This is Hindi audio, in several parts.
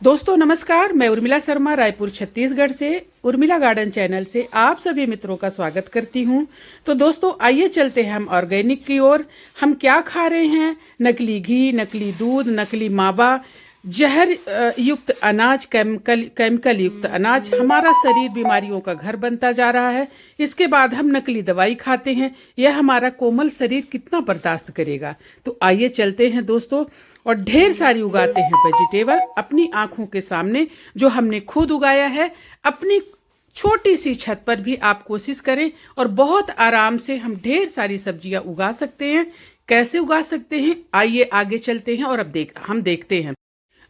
दोस्तों नमस्कार, मैं उर्मिला शर्मा रायपुर छत्तीसगढ़ से उर्मिला गार्डन चैनल से आप सभी मित्रों का स्वागत करती हूं। तो दोस्तों आइए चलते हैं हम ऑर्गेनिक की ओर। हम क्या खा रहे हैं? नकली घी, नकली दूध, नकली मावा, जहर युक्त अनाज, केमिकल युक्त अनाज। हमारा शरीर बीमारियों का घर बनता जा रहा है। इसके बाद हम नकली दवाई खाते हैं। यह हमारा कोमल शरीर कितना बर्दाश्त करेगा? तो आइए चलते हैं दोस्तों, और ढेर सारी उगाते हैं वेजिटेबल अपनी आंखों के सामने, जो हमने खुद उगाया है। अपनी छोटी सी छत पर भी आप कोशिश करें और बहुत आराम से हम ढेर सारी सब्जियां उगा सकते हैं। कैसे उगा सकते हैं, आइए आगे चलते हैं और अब हम देखते हैं।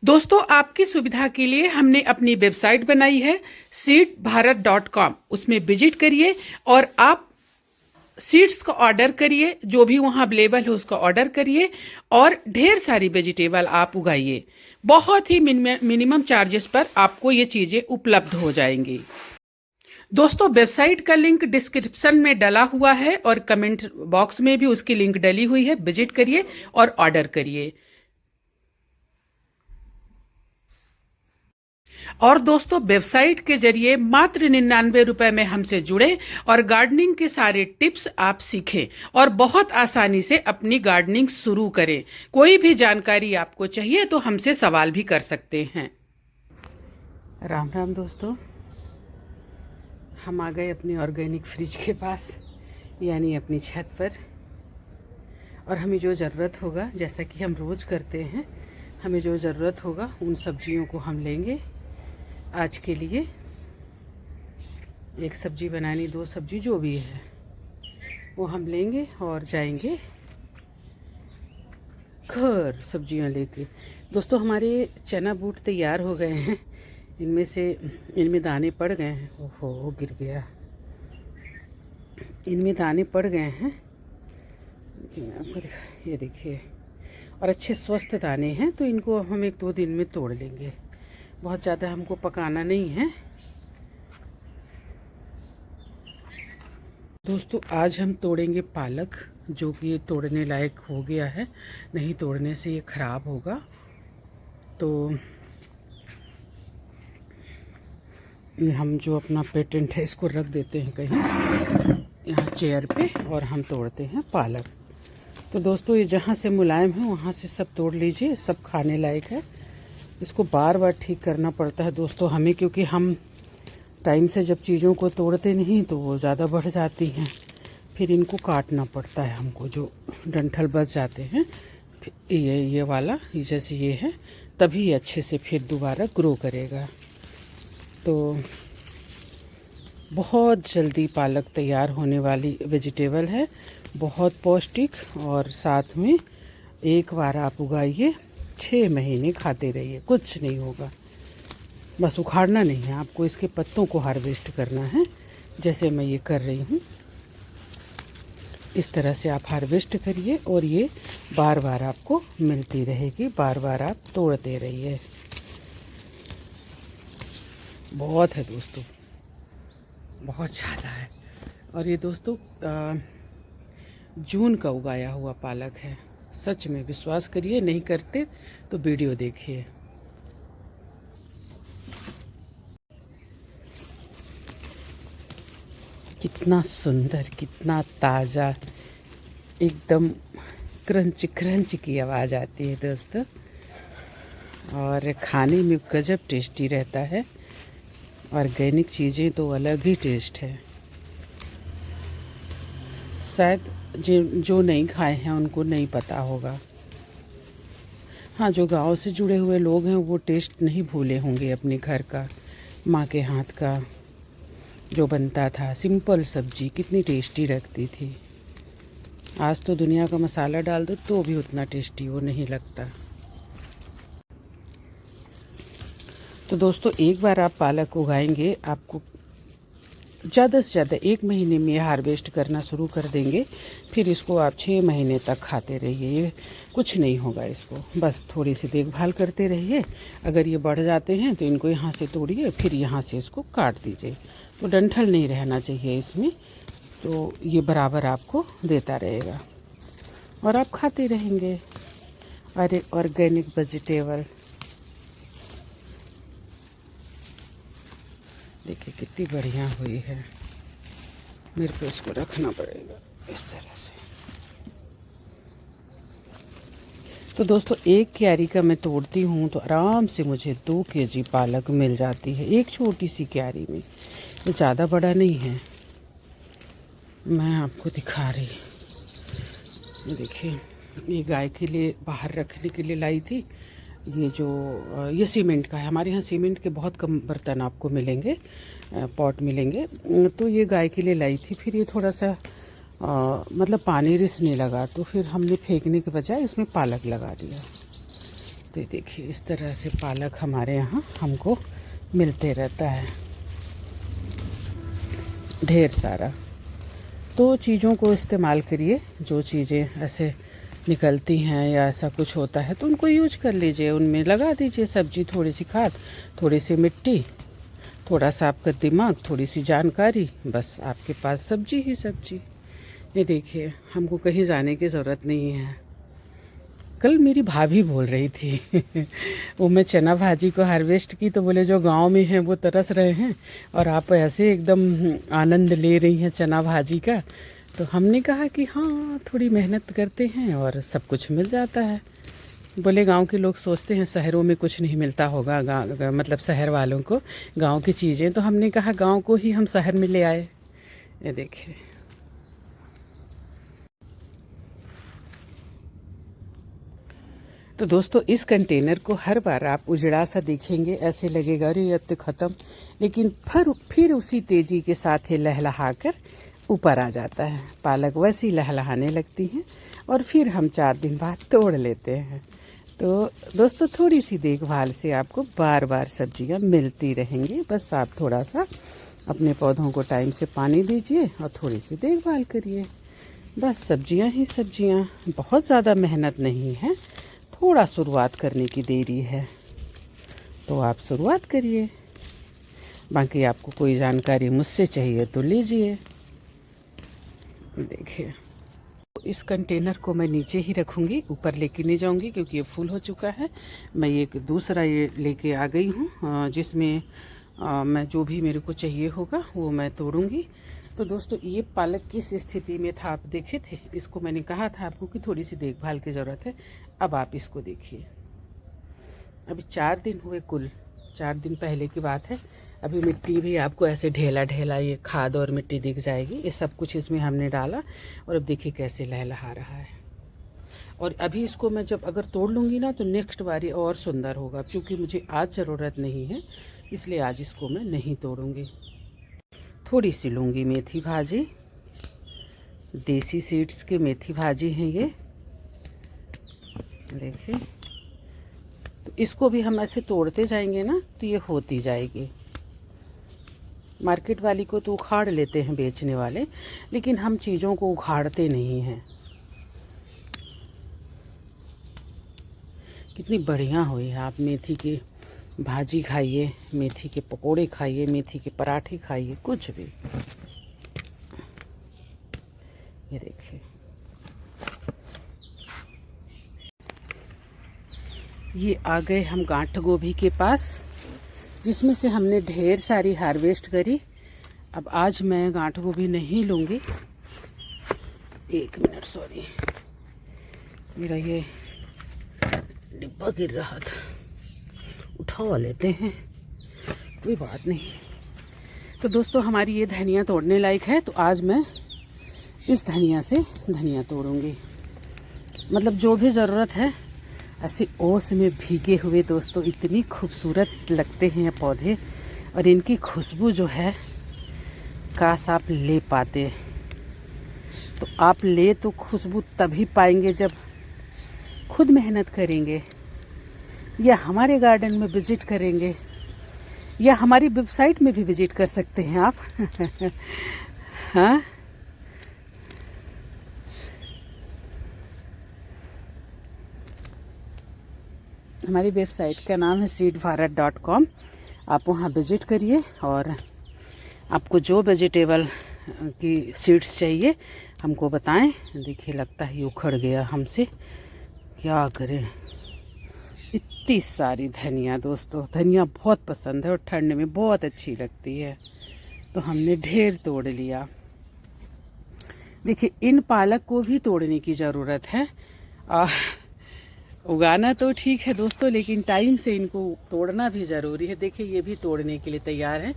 दोस्तों आपकी सुविधा के लिए हमने अपनी वेबसाइट बनाई है seedbharat.com। उसमें विजिट करिए और आप सीड्स का ऑर्डर करिए, जो भी वहाँ अवेलेबल है उसका ऑर्डर करिए और ढेर सारी वेजिटेबल आप उगाइए। बहुत ही मिनिमम चार्जेस पर आपको ये चीज़ें उपलब्ध हो जाएंगी। दोस्तों वेबसाइट का लिंक डिस्क्रिप्शन में डला हुआ है और कमेंट बॉक्स में भी उसकी लिंक डली हुई है। विजिट करिए और ऑर्डर करिए। और दोस्तों वेबसाइट के जरिए मात्र 99 रुपए में हमसे जुड़े और गार्डनिंग के सारे टिप्स आप सीखें और बहुत आसानी से अपनी गार्डनिंग शुरू करें। कोई भी जानकारी आपको चाहिए तो हमसे सवाल भी कर सकते हैं। राम राम दोस्तों, हम आ गए अपनी ऑर्गेनिक फ्रिज के पास, यानी अपनी छत पर। और हमें जो ज़रूरत होगा, जैसा कि हम रोज़ करते हैं, हमें जो ज़रूरत होगा उन सब्जियों को हम लेंगे। आज के लिए एक सब्जी बनानी, दो सब्जी जो भी है वो हम लेंगे और जाएंगे घर सब्जियां लेके। दोस्तों हमारे चना बूट तैयार हो गए हैं। इनमें दाने पड़ गए हैं। ओहो, गिर गया। इनमें दाने पड़ गए हैं, ये देखिए, और अच्छे स्वस्थ दाने हैं। तो इनको हम 1-2 दिन में तोड़ लेंगे। बहुत ज़्यादा हमको पकाना नहीं है। दोस्तों आज हम तोड़ेंगे पालक, जो कि ये तोड़ने लायक हो गया है, नहीं तोड़ने से ये ख़राब होगा। तो ये हम जो अपना पेटेंट है इसको रख देते हैं कहीं यहाँ चेयर पे, और हम तोड़ते हैं पालक। तो दोस्तों ये जहाँ से मुलायम है वहाँ से सब तोड़ लीजिए, सब खाने लायक है। इसको बार बार ठीक करना पड़ता है दोस्तों हमें, क्योंकि हम टाइम से जब चीज़ों को तोड़ते नहीं तो वो ज़्यादा बढ़ जाती हैं। फिर इनको काटना पड़ता है हमको, जो डंठल बच जाते हैं। ये वाला जैसे ये है, तभी अच्छे से फिर दोबारा ग्रो करेगा। तो बहुत जल्दी पालक तैयार होने वाली वेजिटेबल है, बहुत पौष्टिक। और साथ में एक बार आप उगाइए, 6 महीने खाते रहिए, कुछ नहीं होगा। बस उखाड़ना नहीं है आपको, इसके पत्तों को हार्वेस्ट करना है, जैसे मैं ये कर रही हूँ। इस तरह से आप हार्वेस्ट करिए और ये बार बार आपको मिलती रहेगी, बार बार आप तोड़ते रहिए। बहुत है दोस्तों, बहुत ज़्यादा है। और ये दोस्तों जून का उगाया हुआ पालक है। सच में विश्वास करिए, नहीं करते तो वीडियो देखिए। कितना सुंदर, कितना ताज़ा, एकदम क्रंच क्रंच की आवाज़ आती है दोस्तों। और खाने में गजब टेस्टी रहता है। ऑर्गेनिक चीज़ें तो अलग ही टेस्ट है। शायद जो नहीं खाए हैं उनको नहीं पता होगा। हाँ, जो गांव से जुड़े हुए लोग हैं वो टेस्ट नहीं भूले होंगे अपने घर का, माँ के हाथ का जो बनता था। सिंपल सब्जी कितनी टेस्टी लगती थी। आज तो दुनिया का मसाला डाल दो तो भी उतना टेस्टी वो नहीं लगता। तो दोस्तों एक बार आप पालक उगाएंगे, आपको ज़्यादा से ज़्यादा 1 महीने में हार्वेस्ट करना शुरू कर देंगे। फिर इसको आप 6 महीने तक खाते रहिए, ये कुछ नहीं होगा इसको। बस थोड़ी सी देखभाल करते रहिए। अगर ये बढ़ जाते हैं तो इनको यहाँ से तोड़िए, फिर यहाँ से इसको काट दीजिए। तो डंठल नहीं रहना चाहिए इसमें, तो ये बराबर आपको देता रहेगा और आप खाते रहेंगे। अरे ऑर्गेनिक वेजिटेबल देखिए कितनी बढ़िया हुई है। मेरे को इसको रखना पड़ेगा इस तरह से। तो दोस्तों एक क्यारी का मैं तोड़ती हूँ तो आराम से मुझे 2 kg पालक मिल जाती है, एक छोटी सी क्यारी में। ये ज़्यादा बड़ा नहीं है, मैं आपको दिखा रही। ये देखिए, ये गाय के लिए बाहर रखने के लिए लाई थी। ये सीमेंट का है। हमारे यहाँ सीमेंट के बहुत कम बर्तन आपको मिलेंगे, पॉट मिलेंगे। तो ये गाय के लिए लाई थी। फिर ये थोड़ा सा मतलब पानी रिसने लगा, तो फिर हमने फेंकने के बजाय इसमें पालक लगा दिया। तो ये देखिए इस तरह से पालक हमारे यहाँ हमको मिलते रहता है ढेर सारा। तो चीज़ों को इस्तेमाल करिए, जो चीज़ें ऐसे निकलती हैं या ऐसा कुछ होता है तो उनको यूज कर लीजिए, उनमें लगा दीजिए सब्जी। थोड़ी सी खाद, थोड़ी सी मिट्टी, थोड़ा सा आपका दिमाग, थोड़ी सी जानकारी, बस आपके पास सब्जी ही सब्जी। ये देखिए, हमको कहीं जाने की ज़रूरत नहीं है। कल मेरी भाभी बोल रही थी वो मैं चना भाजी को हार्वेस्ट की, तो बोले जो गांव में हैं वो तरस रहे हैं और आप ऐसे एकदम आनंद ले रही हैं चना भाजी का। तो हमने कहा कि हाँ, थोड़ी मेहनत करते हैं और सब कुछ मिल जाता है। बोले गांव के लोग सोचते हैं शहरों में कुछ नहीं मिलता होगा, मतलब शहर वालों को गांव की चीज़ें। तो हमने कहा गांव को ही हम शहर में ले आए। ये देखिए, तो दोस्तों इस कंटेनर को हर बार आप उजड़ा सा देखेंगे, ऐसे लगेगा अरे अब तो ख़त्म, लेकिन फिर उसी तेज़ी के साथ ही लहलहा कर ऊपर आ जाता है। पालक वैसी लहलहाने लगती हैं और फिर हम 4 दिन बाद तोड़ लेते हैं। तो दोस्तों थोड़ी सी देखभाल से आपको बार बार सब्जियां मिलती रहेंगी। बस आप थोड़ा सा अपने पौधों को टाइम से पानी दीजिए और थोड़ी सी देखभाल करिए। बस सब्जियां ही सब्जियां, बहुत ज़्यादा मेहनत नहीं है, थोड़ा शुरुआत करने की देरी है। तो आप शुरुआत करिए। बाकी आपको कोई जानकारी मुझसे चाहिए तो लीजिए। देखिए, इस कंटेनर को मैं नीचे ही रखूँगी, ऊपर लेके नहीं जाऊँगी क्योंकि ये फुल हो चुका है। मैं एक दूसरा ये लेके आ गई हूँ जिसमें मैं जो भी मेरे को चाहिए होगा वो मैं तोड़ूँगी। तो दोस्तों ये पालक किस स्थिति में था आप देखे थे। इसको मैंने कहा था आपको कि थोड़ी सी देखभाल की ज़रूरत है। अब आप इसको देखिए, अभी 4 दिन हुए, कुल 4 दिन पहले की बात है। अभी मिट्टी भी आपको ऐसे ढेला ढेला ये खाद और मिट्टी दिख जाएगी। ये सब कुछ इसमें हमने डाला और अब देखिए कैसे लहलहा रहा है। और अभी इसको मैं जब अगर तोड़ लूँगी ना तो नेक्स्ट बारी और सुंदर होगा। क्योंकि मुझे आज ज़रूरत नहीं है इसलिए आज इसको मैं नहीं तोड़ूँगी। थोड़ी सी लूँगी मेथी भाजी, देसी सीड्स की मेथी भाजी है ये, देखिए। तो इसको भी हम ऐसे तोड़ते जाएंगे ना तो ये होती जाएगी। मार्केट वाली को तो उखाड़ लेते हैं बेचने वाले, लेकिन हम चीज़ों को उखाड़ते नहीं हैं। कितनी बढ़िया हुई है। आप मेथी की भाजी खाइए, मेथी के पकोड़े खाइए, मेथी के पराठे खाइए, कुछ भी। ये देखिए, ये आ गए हम गांठ गोभी के पास, जिसमें से हमने ढेर सारी हार्वेस्ट करी। अब आज मैं गांठ गोभी नहीं लूँगी। 1 मिनट, सॉरी, मेरा ये डिब्बा गिर रहा था, उठा लेते हैं, कोई बात नहीं। तो दोस्तों हमारी ये धनिया तोड़ने लायक है, तो आज मैं इस धनिया से धनिया तोड़ूंगी। मतलब जो भी ज़रूरत है। ऐसे ओस में भीगे हुए दोस्तों इतनी खूबसूरत लगते हैं पौधे, और इनकी खुशबू जो है काश आप ले पाते। तो आप ले तो खुशबू तभी पाएंगे जब खुद मेहनत करेंगे, या हमारे गार्डन में विज़िट करेंगे, या हमारी वेबसाइट में भी विज़िट कर सकते हैं आप हाँ, हमारी वेबसाइट का नाम है seedbharat.com। आप वहाँ विज़िट करिए और आपको जो वेजिटेबल की सीड्स चाहिए हमको बताएं। देखिए लगता है ये उखड़ गया हमसे, क्या करें। इतनी सारी धनिया दोस्तों, धनिया बहुत पसंद है और ठंड में बहुत अच्छी लगती है, तो हमने ढेर तोड़ लिया। देखिए इन पालक को भी तोड़ने की ज़रूरत है। उगाना तो ठीक है दोस्तों, लेकिन टाइम से इनको तोड़ना भी ज़रूरी है। देखिए ये भी तोड़ने के लिए तैयार है।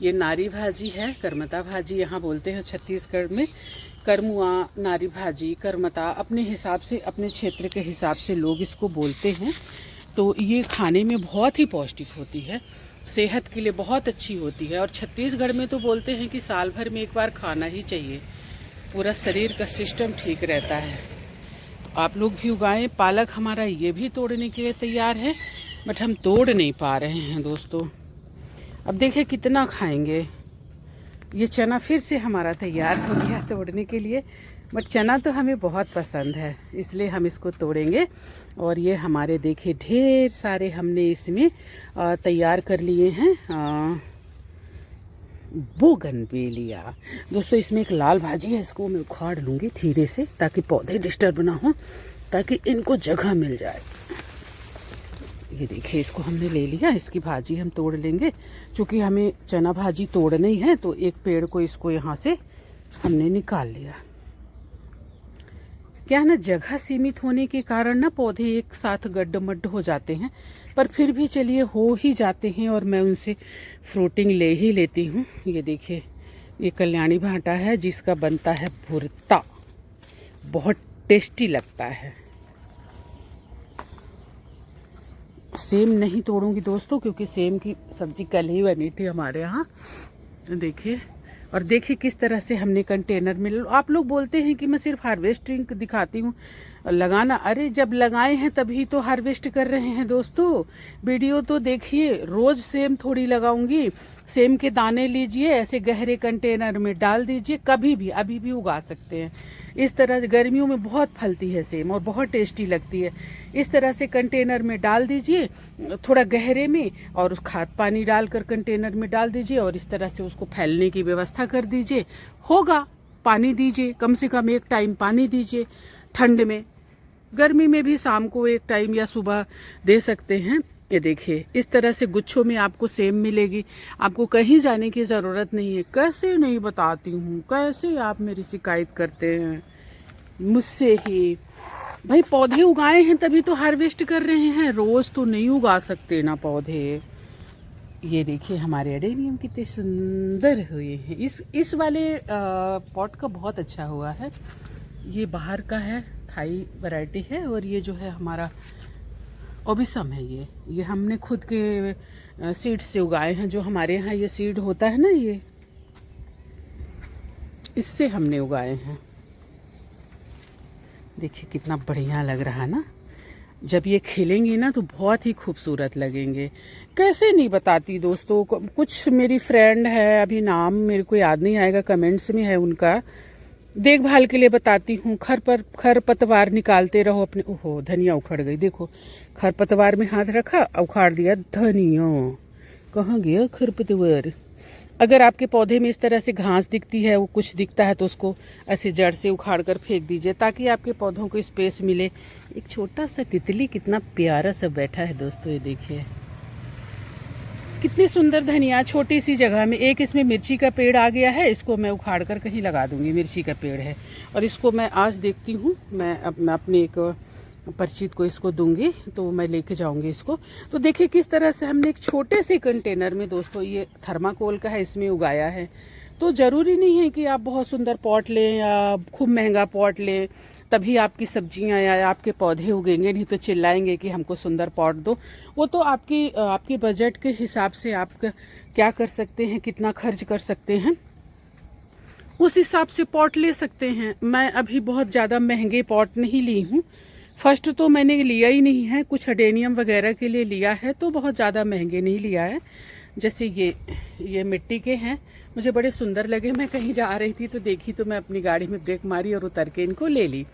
ये नारी भाजी है, करमता भाजी यहाँ बोलते हैं छत्तीसगढ़ में। करमुआ, नारी भाजी, करमता, अपने हिसाब से, अपने क्षेत्र के हिसाब से लोग इसको बोलते हैं। तो ये खाने में बहुत ही पौष्टिक होती है, सेहत के लिए बहुत अच्छी होती है। और छत्तीसगढ़ में तो बोलते हैं कि साल भर में एक बार खाना ही चाहिए, पूरा शरीर का सिस्टम ठीक रहता है। तो आप लोग भी उगाएं। पालक हमारा ये भी तोड़ने के लिए तैयार है, बट हम तोड़ नहीं पा रहे हैं दोस्तों। अब देखिए कितना खाएंगे। ये चना फिर से हमारा तैयार हो गया तोड़ने के लिए, बट चना तो हमें बहुत पसंद है, इसलिए हम इसको तोड़ेंगे। और ये हमारे देखिए ढेर सारे हमने इसमें तैयार कर लिए हैं बोगनवेलिया। दोस्तों इसमें एक लाल भाजी है, इसको मैं उखाड़ लूँगी धीरे से ताकि पौधे डिस्टर्ब ना हो, ताकि इनको जगह मिल जाए। ये देखिए इसको हमने ले लिया, इसकी भाजी हम तोड़ लेंगे। क्योंकि हमें चना भाजी तोड़नी है तो एक पेड़ को इसको यहाँ से हमने निकाल लिया। क्या है ना, जगह सीमित होने के कारण ना पौधे एक साथ गड्ढ-मड्ढ हो जाते हैं, पर फिर भी चलिए हो ही जाते हैं और मैं उनसे फ्रूटिंग ले ही लेती हूँ। ये देखिए ये कल्याणी भाटा है जिसका बनता है भुर्ता, बहुत टेस्टी लगता है। सेम नहीं तोड़ूंगी दोस्तों, क्योंकि सेम की सब्जी कल ही बनी थी हमारे यहाँ। देखिए, और देखिए किस तरह से हमने कंटेनर में, आप लोग बोलते हैं कि मैं सिर्फ हार्वेस्टिंग दिखाती हूँ, लगाना, अरे जब लगाए हैं तभी तो हार्वेस्ट कर रहे हैं दोस्तों। वीडियो तो देखिए, रोज़ सेम थोड़ी लगाऊंगी। सेम के दाने लीजिए, ऐसे गहरे कंटेनर में डाल दीजिए, कभी भी अभी भी उगा सकते हैं। इस तरह गर्मियों में बहुत फलती है सेम और बहुत टेस्टी लगती है। इस तरह से कंटेनर में डाल दीजिए थोड़ा गहरे में, और खाद पानी डालकर कंटेनर में डाल दीजिए और इस तरह से उसको फैलने की व्यवस्था कर दीजिए। होगा, पानी दीजिए, कम से कम एक टाइम पानी दीजिए। ठंड में, गर्मी में भी शाम को एक टाइम या सुबह दे सकते हैं। ये देखिए इस तरह से गुच्छों में आपको सेम मिलेगी, आपको कहीं जाने की ज़रूरत नहीं है। कैसे नहीं बताती हूँ, कैसे आप मेरी शिकायत करते हैं मुझसे ही। भाई पौधे उगाए हैं तभी तो हार्वेस्ट कर रहे हैं, रोज़ तो नहीं उगा सकते ना पौधे। ये देखिए हमारे एडेनियम कितने सुंदर हुए हैं। इस वाले पॉट का बहुत अच्छा हुआ है। ये बाहर का है, थाई वैरायटी है, और ये जो है हमारा ओबिसम है। ये हमने खुद के सीड से उगाए हैं। जो हमारे यहाँ ये सीड होता है ना, ये इससे हमने उगाए हैं। देखिए कितना बढ़िया लग रहा है ना। जब ये खिलेंगी ना तो बहुत ही खूबसूरत लगेंगे। कैसे नहीं बताती दोस्तों। कुछ मेरी फ्रेंड है, अभी नाम मेरे को याद नहीं आएगा, कमेंट्स में है उनका, देखभाल के लिए बताती हूँ। खरपतवार निकालते रहो अपने। ओहो धनिया उखड़ गई, देखो खरपतवार में हाथ रखा, उखाड़ दिया धनिया। कहाँ गया खरपतवार। अगर आपके पौधे में इस तरह से घास दिखती है, वो कुछ दिखता है, तो उसको ऐसे जड़ से उखाड़ कर फेंक दीजिए, ताकि आपके पौधों को स्पेस मिले। एक छोटा सा तितली कितना प्यारा सा बैठा है दोस्तों, ये देखिए कितनी सुंदर धनिया छोटी सी जगह में। एक इसमें मिर्ची का पेड़ आ गया है, इसको मैं उखाड़ कर कहीं लगा दूंगी। मिर्ची का पेड़ है और इसको मैं आज देखती हूँ, मैं अपने एक परिचित को इसको दूंगी, तो मैं लेके जाऊंगी इसको। तो देखिए किस तरह से हमने एक छोटे से कंटेनर में दोस्तों, ये थर्माकोल का है, इसमें उगाया है। तो ज़रूरी नहीं है कि आप बहुत सुंदर पॉट लें या खूब महंगा पॉट लें तभी आपकी सब्जियां या आपके पौधे उगेंगे, नहीं तो चिल्लाएंगे कि हमको सुंदर पॉट दो। वो तो आपकी बजट के हिसाब से आप क्या कर सकते हैं, कितना खर्च कर सकते हैं, उस हिसाब से पॉट ले सकते हैं। मैं अभी बहुत ज़्यादा महंगे पॉट नहीं ली हूँ। फर्स्ट तो मैंने लिया ही नहीं है, कुछ एडेनियम वगैरह के लिए लिया है, तो बहुत ज़्यादा महंगे नहीं लिया है। जैसे ये मिट्टी के हैं, मुझे बड़े सुंदर लगे। मैं कहीं जा रही थी तो देखी, तो मैं अपनी गाड़ी में ब्रेक मारी और उतर के इनको ले ली।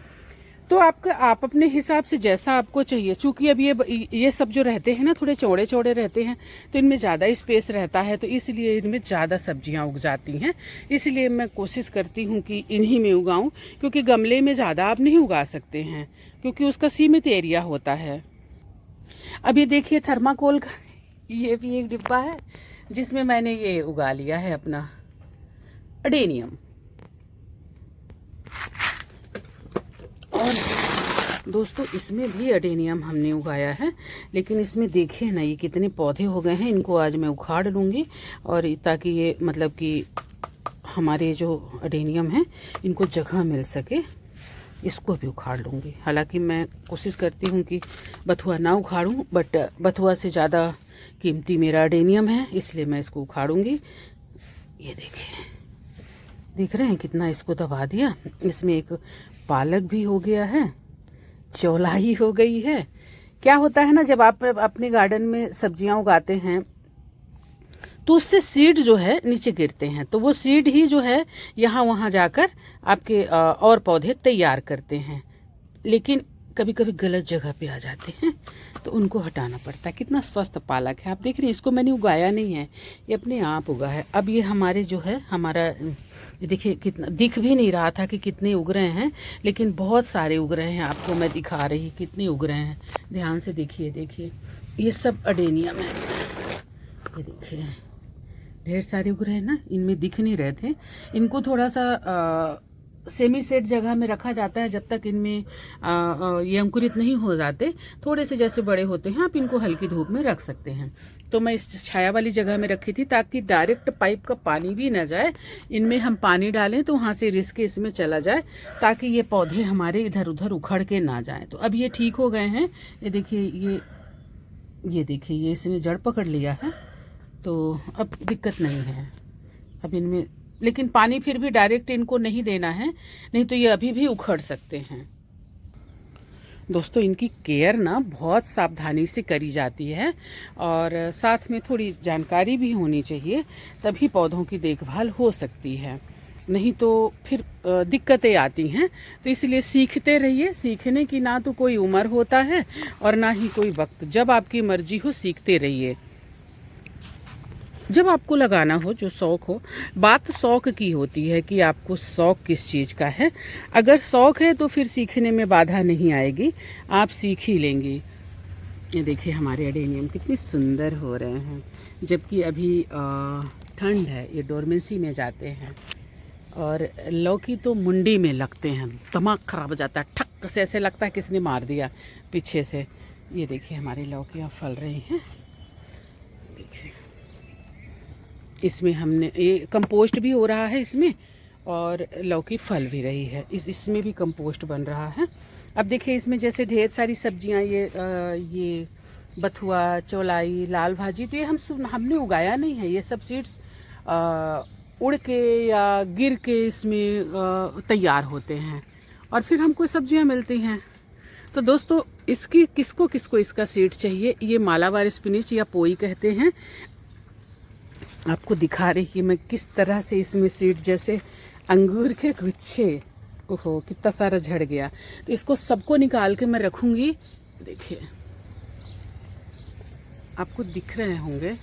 तो आप अपने हिसाब से जैसा आपको चाहिए। चूँकि अब ये सब जो रहते हैं ना, थोड़े चौड़े चौड़े रहते हैं, तो इनमें ज़्यादा स्पेस रहता है, तो इसलिए इनमें ज़्यादा सब्जियां उग जाती हैं। इसलिए मैं कोशिश करती हूँ कि इन्हीं में उगाऊँ, क्योंकि गमले में ज़्यादा आप नहीं उगा सकते हैं, क्योंकि उसका सीमित एरिया होता है। अब ये देखिए थर्माकोल का ये भी एक डिब्बा है जिसमें मैंने ये उगा लिया है अपना अडेनियम। और दोस्तों इसमें भी अडेनियम हमने उगाया है, लेकिन इसमें देखिए ना ये कितने पौधे हो गए हैं। इनको आज मैं उखाड़ लूँगी और ताकि ये मतलब कि हमारे जो अडेनियम है इनको जगह मिल सके। इसको भी उखाड़ लूँगी। हालांकि मैं कोशिश करती हूँ कि बथुआ ना उखाड़ूँ, बट बथुआ से ज़्यादा कीमती मेरा अडेनियम है, इसलिए मैं इसको उखाड़ूँगी। ये देखिए, देख रहे हैं कितना इसको दबा दिया। इसमें एक पालक भी हो गया है, चौलाई हो गई है। क्या होता है ना, जब आप अपने गार्डन में सब्जियां उगाते हैं तो उससे सीड जो है नीचे गिरते हैं, तो वो सीड ही जो है यहाँ वहाँ जाकर आपके और पौधे तैयार करते हैं, लेकिन कभी कभी गलत जगह पे आ जाते हैं तो उनको हटाना पड़ता है। कितना स्वस्थ पालक है, आप देख रहे हैं। इसको मैंने उगाया नहीं है, ये अपने आप उगा है। अब ये हमारे जो है हमारा, ये देखिए कितना दिख भी नहीं रहा था कि कितने उग रहे हैं, लेकिन बहुत सारे उग रहे हैं। आपको मैं दिखा रही कितने उग रहे हैं, ध्यान से देखिए। देखिए ये सब अडेनियम है, ये देखिए ढेर सारे उग रहे हैं ना। इनमें दिख नहीं रहे थे, इनको थोड़ा सा सेमी सेट जगह में रखा जाता है जब तक इनमें ये अंकुरित नहीं हो जाते। थोड़े से जैसे बड़े होते हैं आप इनको हल्की धूप में रख सकते हैं। तो मैं इस छाया वाली जगह में रखी थी ताकि डायरेक्ट पाइप का पानी भी ना जाए, इनमें हम पानी डालें तो वहाँ से रिस के इसमें चला जाए, ताकि ये पौधे हमारे इधर उधर उखड़ के ना जाएं। तो अब ये ठीक हो गए हैं। ये देखिए, ये देखिए ये इसने जड़ पकड़ लिया है, तो अब दिक्कत नहीं है अब इनमें। लेकिन पानी फिर भी डायरेक्ट इनको नहीं देना है, नहीं तो ये अभी भी उखड़ सकते हैं। दोस्तों इनकी केयर ना बहुत सावधानी से करी जाती है और साथ में थोड़ी जानकारी भी होनी चाहिए, तभी पौधों की देखभाल हो सकती है, नहीं तो फिर दिक्कतें आती हैं। तो इसलिए सीखते रहिए। सीखने की ना तो कोई उम्र होता है और ना ही कोई वक्त, जब आपकी मर्जी हो सीखते रहिए। जब आपको लगाना हो, जो शौक़ हो, बात शौक़ की होती है कि आपको शौक़ किस चीज़ का है। अगर शौक़ है तो फिर सीखने में बाधा नहीं आएगी, आप सीख ही लेंगे। ये देखिए हमारे अडेनियम कितने सुंदर हो रहे हैं, जबकि अभी ठंड है, ये डोरमेंसी में जाते हैं। और लौकी तो मुंडी में लगते हैं, दिमाग ख़राब हो जाता है, ठक से ऐसे लगता है किसने मार दिया पीछे से। ये देखिए हमारी लौकियाँ फल रही हैं। देखिए इसमें हमने ये कंपोस्ट भी हो रहा है इसमें, और लौकी फल भी रही है। इसमें भी कंपोस्ट बन रहा है। अब देखिए इसमें जैसे ढेर सारी सब्जियां, ये बथुआ, चौलाई, लाल भाजी, तो ये हमने उगाया नहीं है। ये सब सीड्स उड़ के या गिर के इसमें तैयार होते हैं और फिर हमको सब्जियां मिलती हैं। तो दोस्तों इसकी किसको किसको इसका सीड चाहिए, ये मालाबार स्पिनिच या पोई कहते हैं। आपको दिखा रही कि मैं किस तरह से इसमें सीड, जैसे अंगूर के गुच्छे, ओहो कितना सारा झड़ गया। तो इसको सबको निकाल के मैं रखूँगी। देखिए आपको दिख रहे होंगे,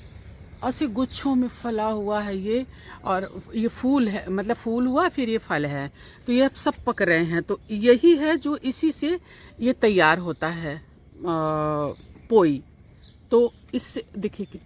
ऐसे गुच्छों में फला हुआ है ये, और ये फूल है, मतलब फूल हुआ फिर ये फल है, तो ये सब पक रहे हैं। तो यही है जो इसी से ये तैयार होता है पोई। तो इससे देखिए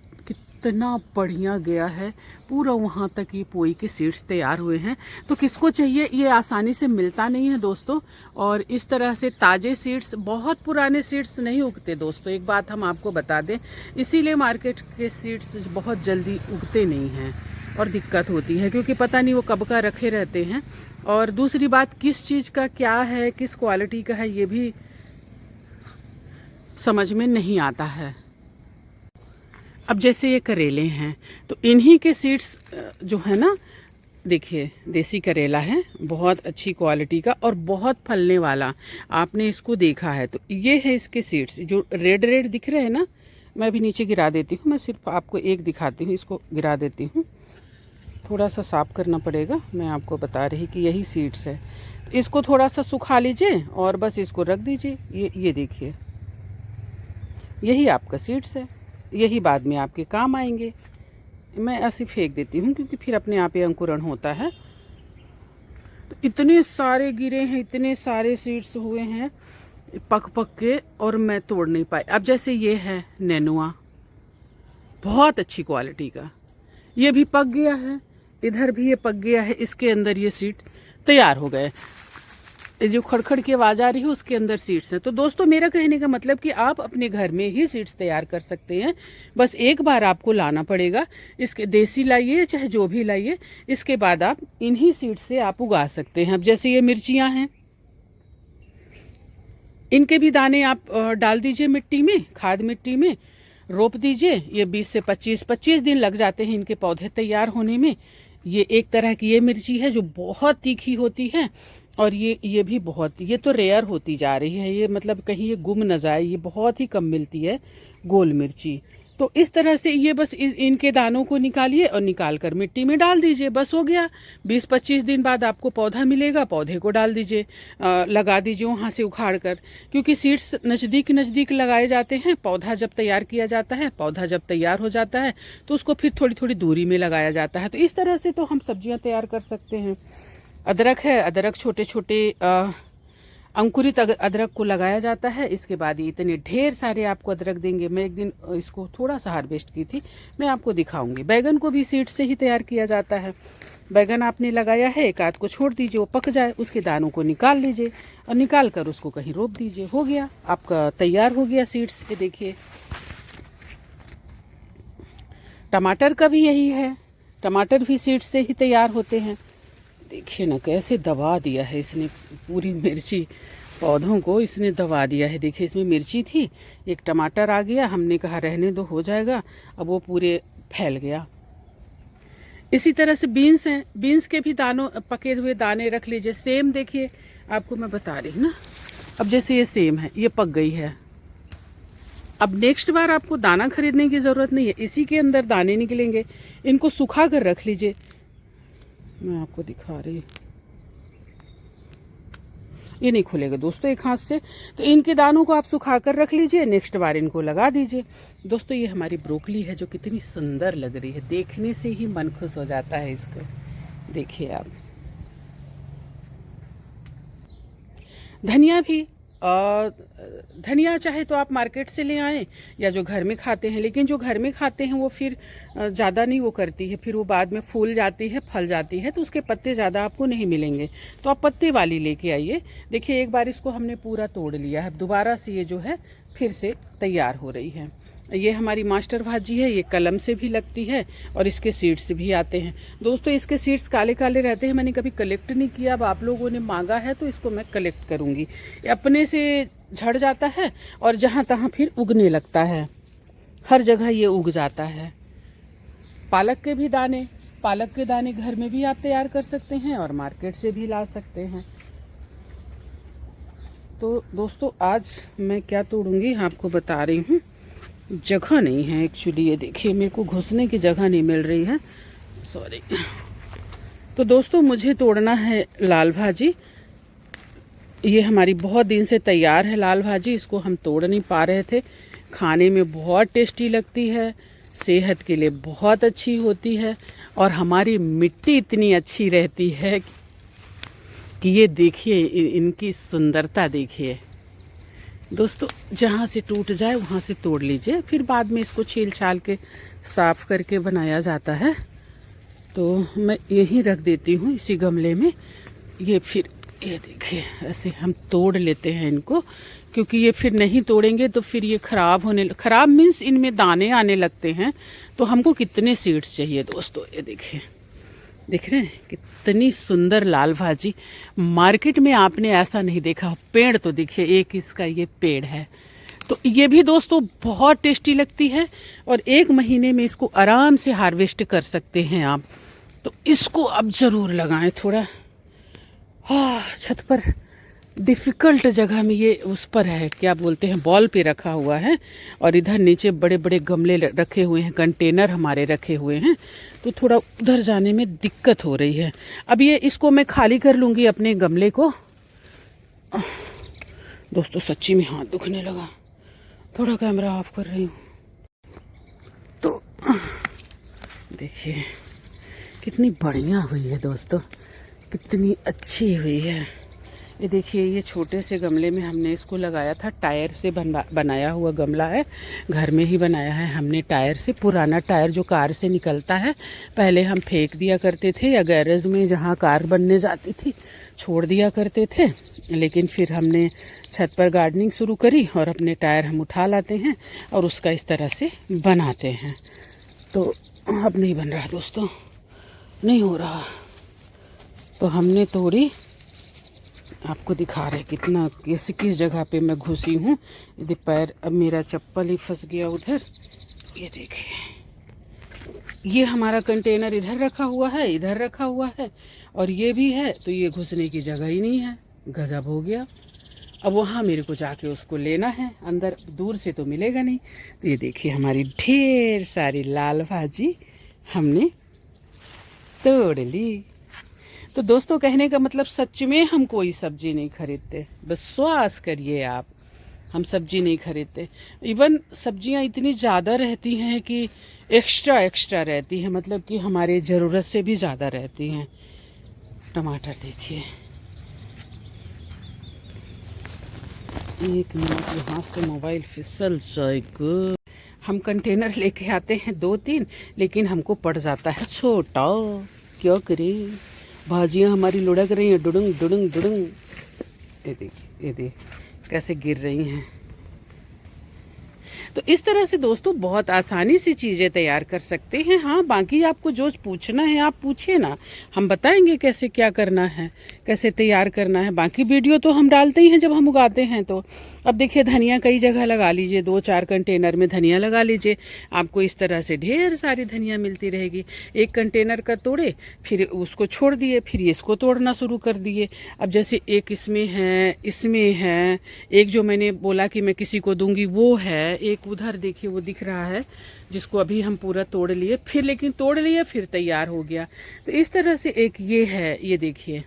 कितना बढ़िया गया है, पूरा वहाँ तक ये पोई के सीड्स तैयार हुए हैं। तो किसको चाहिए, ये आसानी से मिलता नहीं है दोस्तों। और इस तरह से ताज़े सीड्स, बहुत पुराने सीड्स नहीं उगते दोस्तों, एक बात हम आपको बता दें। इसीलिए मार्केट के सीड्स बहुत जल्दी उगते नहीं हैं और दिक्कत होती है, क्योंकि पता नहीं वो कब का रखे रहते हैं। और दूसरी बात, किस चीज़ का क्या है, किस क्वालिटी का है, ये भी समझ में नहीं आता है। अब जैसे ये करेले हैं, तो इन्हीं के सीड्स जो है ना, देखिए देसी करेला है, बहुत अच्छी क्वालिटी का और बहुत फलने वाला, आपने इसको देखा है। तो ये है इसके सीड्स, जो रेड रेड दिख रहे हैं ना। मैं भी नीचे गिरा देती हूँ, मैं सिर्फ आपको एक दिखाती हूँ, इसको गिरा देती हूँ। थोड़ा सा साफ करना पड़ेगा, मैं आपको बता रही कि यही सीड्स है। इसको थोड़ा सा सुखा लीजिए और बस इसको रख दीजिए। ये देखिए, यही आपका सीड्स है, यही बाद में आपके काम आएंगे। मैं ऐसे फेंक देती हूँ क्योंकि फिर अपने आप ही अंकुरण होता है। तो इतने सारे गिरे हैं, इतने सारे सीड्स हुए हैं पक पक के, और मैं तोड़ नहीं पाई। अब जैसे ये है नेनुआ, बहुत अच्छी क्वालिटी का, ये भी पक गया है, इधर भी ये पक गया है, इसके अंदर ये सीड्स तैयार हो गए। ये जो खड़खड़ की आवाज़ आ रही है उसके अंदर सीड्स हैं। तो दोस्तों मेरा कहने का मतलब कि आप अपने घर में ही सीड्स तैयार कर सकते हैं। बस एक बार आपको लाना पड़ेगा, इसके देसी लाइए चाहे जो भी लाइए, इसके बाद आप इन्हीं सीड्स से आप उगा सकते हैं। अब जैसे ये मिर्चियाँ हैं, इनके भी दाने आप डाल दीजिए मिट्टी में, खाद मिट्टी में रोप दीजिए। ये 20 से 25 दिन लग जाते हैं इनके पौधे तैयार होने में। ये एक तरह की ये मिर्ची है जो बहुत तीखी होती है, और ये भी बहुत, ये तो रेयर होती जा रही है, ये मतलब कहीं ये गुम न जाए, ये बहुत ही कम मिलती है गोल मिर्ची। तो इस तरह से ये बस इनके दानों को निकालिए और निकाल कर मिट्टी में डाल दीजिए, बस हो गया। 20-25 दिन बाद आपको पौधा मिलेगा, पौधे को डाल दीजिए, लगा दीजिए वहाँ से उखाड़ कर, क्योंकि सीड्स नज़दीक नज़दीक लगाए जाते हैं। पौधा जब तैयार किया जाता है, पौधा जब तैयार हो जाता है तो उसको फिर थोड़ी थोड़ी दूरी में लगाया जाता है। तो इस तरह से तो हम सब्जियाँ तैयार कर सकते हैं। अदरक है, अदरक छोटे छोटे अंकुरित अदरक को लगाया जाता है। इसके बाद ये इतने ढेर सारे आपको अदरक देंगे। मैं एक दिन इसको थोड़ा सा हार्वेस्ट की थी, मैं आपको दिखाऊंगी। बैगन को भी सीड से ही तैयार किया जाता है। बैगन आपने लगाया है, एक आध को छोड़ दीजिए, वो पक जाए, उसके दानों को निकाल लीजिए और निकाल कर उसको कहीं रोप दीजिए, हो गया आपका, तैयार हो गया सीड्स। ये देखिए टमाटर का भी यही है, टमाटर भी सीड्स से ही तैयार होते हैं। देखिए ना कैसे दबा दिया है इसने, पूरी मिर्ची पौधों को इसने दबा दिया है। देखिए इसमें मिर्ची थी, एक टमाटर आ गया, हमने कहा रहने दो हो जाएगा, अब वो पूरे फैल गया। इसी तरह से बीन्स हैं, बीन्स के भी दानों, पके हुए दाने रख लीजिए। सेम देखिए आपको मैं बता रही हूँ ना, अब जैसे ये सेम है, ये पक गई है। अब नेक्स्ट बार आपको दाना खरीदने की ज़रूरत नहीं है, इसी के अंदर दाने निकलेंगे। इनको सुखा कर रख लीजिए, मैं आपको दिखा रही हूँ, ये नहीं खुलेगा दोस्तों एक हाथ से। तो इनके दानों को आप सुखा कर रख लीजिए, नेक्स्ट बार इनको लगा दीजिए। दोस्तों ये हमारी ब्रोकली है जो कितनी सुंदर लग रही है, देखने से ही मन खुश हो जाता है इसको। देखिए आप, धनिया भी, धनिया चाहे तो आप मार्केट से ले आएं या जो घर में खाते हैं, लेकिन जो घर में खाते हैं वो फिर ज़्यादा नहीं वो करती है, फिर वो बाद में फूल जाती है, फल जाती है, तो उसके पत्ते ज़्यादा आपको नहीं मिलेंगे। तो आप पत्ते वाली लेके आइए। देखिए एक बार इसको हमने पूरा तोड़ लिया है, दोबारा से ये जो है फिर से तैयार हो रही है। ये हमारी मास्टर भाजी है, ये कलम से भी लगती है और इसके सीड्स भी आते हैं। दोस्तों इसके सीड्स काले काले रहते हैं, मैंने कभी कलेक्ट नहीं किया, अब आप लोगों ने मांगा है तो इसको मैं कलेक्ट करूँगी। अपने से झड़ जाता है और जहाँ तहाँ फिर उगने लगता है, हर जगह ये उग जाता है। पालक के भी दाने, पालक के दाने घर में भी आप तैयार कर सकते हैं और मार्केट से भी ला सकते हैं। तो दोस्तों आज मैं क्या तोड़ूंगी आपको बता रही हूँ, जगह नहीं है एक्चुअली, ये देखिए मेरे को घुसने की जगह नहीं मिल रही है, सॉरी। तो दोस्तों मुझे तोड़ना है लाल भाजी, ये हमारी बहुत दिन से तैयार है लाल भाजी, इसको हम तोड़ नहीं पा रहे थे। खाने में बहुत टेस्टी लगती है, सेहत के लिए बहुत अच्छी होती है और हमारी मिट्टी इतनी अच्छी रहती है कि ये देखिए इनकी सुंदरता देखिए। दोस्तों जहाँ से टूट जाए वहाँ से तोड़ लीजिए, फिर बाद में इसको छील छाल के साफ़ करके बनाया जाता है। तो मैं यहीं रख देती हूँ इसी गमले में। ये फिर ये देखिए ऐसे हम तोड़ लेते हैं इनको, क्योंकि ये फिर नहीं तोड़ेंगे तो फिर ये ख़राब मीन्स इनमें दाने आने लगते हैं। तो हमको कितने सीड्स चाहिए दोस्तों, ये देखिए, देख रहे हैं कितनी सुंदर लाल भाजी। मार्केट में आपने ऐसा नहीं देखा। पेड़ तो देखिए एक इसका ये पेड़ है, तो ये भी दोस्तों बहुत टेस्टी लगती है और 1 महीने में इसको आराम से हार्वेस्ट कर सकते हैं आप। तो इसको अब ज़रूर लगाएं थोड़ा। छत पर डिफ़िकल्ट जगह में ये उस पर है, क्या बोलते हैं, बॉल पे रखा हुआ है और इधर नीचे बड़े बड़े गमले रखे हुए हैं, कंटेनर हमारे रखे हुए हैं, तो थोड़ा उधर जाने में दिक्कत हो रही है। अब ये इसको मैं खाली कर लूँगी अपने गमले को। दोस्तों सच्ची में हाथ दुखने लगा, थोड़ा कैमरा ऑफ कर रही हूँ। तो देखिए कितनी बढ़िया हुई है दोस्तों, कितनी अच्छी हुई है। ये देखिए, ये छोटे से गमले में हमने इसको लगाया था। टायर से बनाया हुआ गमला है, घर में ही बनाया है हमने टायर से। पुराना टायर जो कार से निकलता है, पहले हम फेंक दिया करते थे या गैरेज में जहाँ कार बनने जाती थी छोड़ दिया करते थे, लेकिन फिर हमने छत पर गार्डनिंग शुरू करी और अपने टायर हम उठा लाते हैं और उसका इस तरह से बनाते हैं। तो अब नहीं बन रहा दोस्तों, नहीं हो रहा, तो हमने तोड़ी। आपको दिखा रहे कितना किस जगह पे मैं घुसी हूँ। यदि पैर, अब मेरा चप्पल ही फंस गया उधर। ये देखिए, ये हमारा कंटेनर इधर रखा हुआ है, इधर रखा हुआ है और ये भी है, तो ये घुसने की जगह ही नहीं है। गजब हो गया। अब वहाँ मेरे को जाके उसको लेना है, अंदर दूर से तो मिलेगा नहीं। तो ये देखिए, हमारी ढेर सारी लाल भाजी हमने तोड़ ली। तो दोस्तों, कहने का मतलब सच में हम कोई सब्जी नहीं खरीदते, विश्वास करिए आप, हम सब्जी नहीं खरीदते। इवन सब्जियां इतनी ज़्यादा रहती हैं कि एक्स्ट्रा रहती है, मतलब कि हमारे ज़रूरत से भी ज़्यादा रहती हैं। टमाटर देखिए, एक मिनट, यहाँ से मोबाइल फिसल जाएगा। हम कंटेनर लेके आते हैं 2-3, लेकिन हमको पड़ जाता है छोटा। क्या करें, भाजियाँ हमारी लुढ़क रही हैं, डुडुंग डुडुंग डुडुंग। ये देखिए कैसे गिर रही हैं। तो इस तरह से दोस्तों बहुत आसानी से चीज़ें तैयार कर सकते हैं। हाँ, बाकी आपको जो पूछना है आप पूछिए ना, हम बताएंगे कैसे क्या करना है, कैसे तैयार करना है। बाकी वीडियो तो हम डालते ही हैं जब हम उगाते हैं। तो अब देखिए, धनिया कई जगह लगा लीजिए, 2-4 कंटेनर में धनिया लगा लीजिए, आपको इस तरह से ढेर सारी धनिया मिलती रहेगी। एक कंटेनर का तोड़े, फिर उसको छोड़ दिए, फिर इसको तोड़ना शुरू कर दिए। अब जैसे एक इसमें है, एक जो मैंने बोला कि मैं किसी को दूंगी वो है, एक उधर देखिए वो दिख रहा है, जिसको अभी हम पूरा तोड़ लिए, फिर लेकिन तोड़ लिए फिर तैयार हो गया। तो इस तरह से एक ये है, ये देखिए,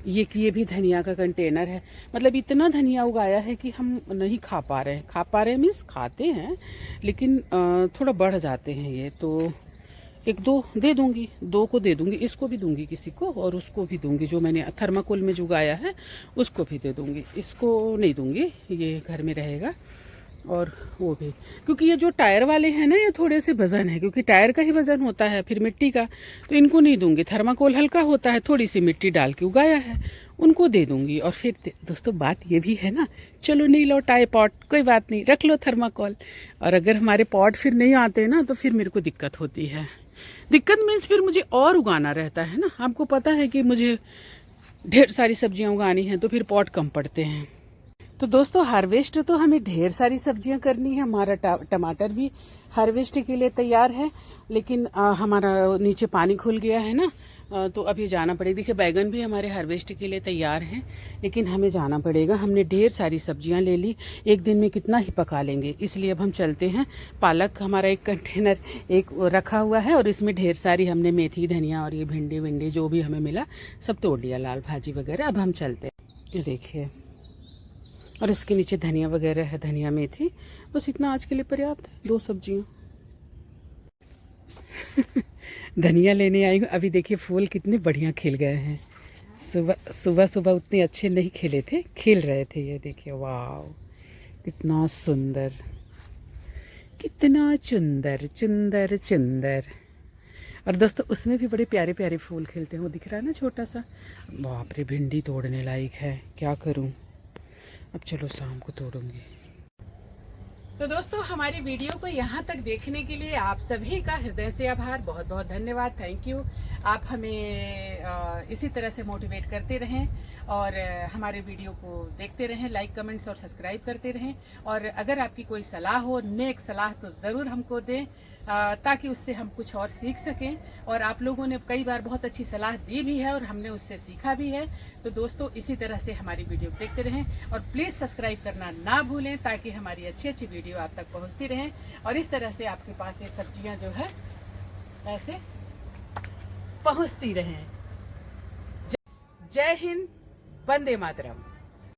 ये भी धनिया का कंटेनर है। मतलब इतना धनिया उगाया है कि हम नहीं खा पा रहे मीन्स खाते हैं, लेकिन थोड़ा बढ़ जाते हैं ये। तो 1-2 दे दूंगी, 2 को दे दूंगी, इसको भी दूंगी किसी को, और उसको भी दूंगी जो मैंने थर्माकोल में जो उगाया है उसको भी दे दूंगी। इसको नहीं दूंगी, ये घर में रहेगा। और वो भी, क्योंकि ये जो टायर वाले हैं ना, ये थोड़े से वजन है, क्योंकि टायर का ही वजन होता है, फिर मिट्टी का, तो इनको नहीं दूंगी। थर्माकोल हल्का होता है, थोड़ी सी मिट्टी डाल के उगाया है, उनको दे दूंगी। और फिर दोस्तों बात ये भी है ना, चलो नहीं लौटाए पॉट, कोई बात नहीं, रख लो थर्माकोल। और अगर हमारे पॉट फिर नहीं आते ना, तो फिर मेरे को दिक्कत होती है। दिक्कत मीन्स फिर मुझे और उगाना रहता है ना। आपको पता है कि मुझे ढेर सारी सब्जियां उगानी हैं, तो फिर पॉट कम पड़ते हैं। तो दोस्तों, हार्वेस्ट तो हमें ढेर सारी सब्जियां करनी है। हमारा टमाटर भी हार्वेस्ट के लिए तैयार है, लेकिन हमारा नीचे पानी खुल गया है ना, तो अभी जाना पड़ेगा। देखिए, बैगन भी हमारे हार्वेस्ट के लिए तैयार हैं, लेकिन हमें जाना पड़ेगा। हमने ढेर सारी सब्जियां ले ली, एक दिन में कितना ही पका लेंगे, इसलिए अब हम चलते हैं। पालक हमारा एक कंटेनर एक रखा हुआ है, और इसमें ढेर सारी हमने मेथी, धनिया और ये भिंडी विंडी जो भी हमें मिला सब तोड़ लिया, लाल भाजी वगैरह। अब हम चलते हैं। ये देखिए, और इसके नीचे धनिया वगैरह है, धनिया मेथी, बस इतना आज के लिए पर्याप्त है, 2 सब्जियां। धनिया लेने आई हूँ। अभी देखिए फूल कितने बढ़िया खिल गए हैं। सुबह उतने अच्छे नहीं खिले थे, खिल रहे थे। ये देखिए, वाह कितना सुंदर, कितना चुंदर चुंदर चुंदर। और दोस्तों, उसमें भी बड़े प्यारे प्यारे फूल खिलते हैं, वो दिख रहा है ना छोटा सा। बाप रे, भिंडी तोड़ने लायक है, क्या करूं। अब चलो शाम को तोड़ूंगी। तो दोस्तों, हमारी वीडियो को यहाँ तक देखने के लिए आप सभी का हृदय से आभार, बहुत बहुत धन्यवाद, थैंक यू। आप हमें इसी तरह से मोटिवेट करते रहें और हमारे वीडियो को देखते रहें, लाइक कमेंट्स और सब्सक्राइब करते रहें। और अगर आपकी कोई सलाह हो, नेक सलाह, तो ज़रूर हमको दें, ताकि उससे हम कुछ और सीख सकें। और आप लोगों ने कई बार बहुत अच्छी सलाह दी भी है और हमने उससे सीखा भी है। तो दोस्तों, इसी तरह से हमारी वीडियो देखते रहें और प्लीज़ सब्सक्राइब करना ना भूलें, ताकि हमारी अच्छी अच्छी वीडियो आप तक पहुंचती रहें और इस तरह से आपके पास ये सब्जियां जो है ऐसे पहुंचती रहें। जय हिंद, वंदे मातरम।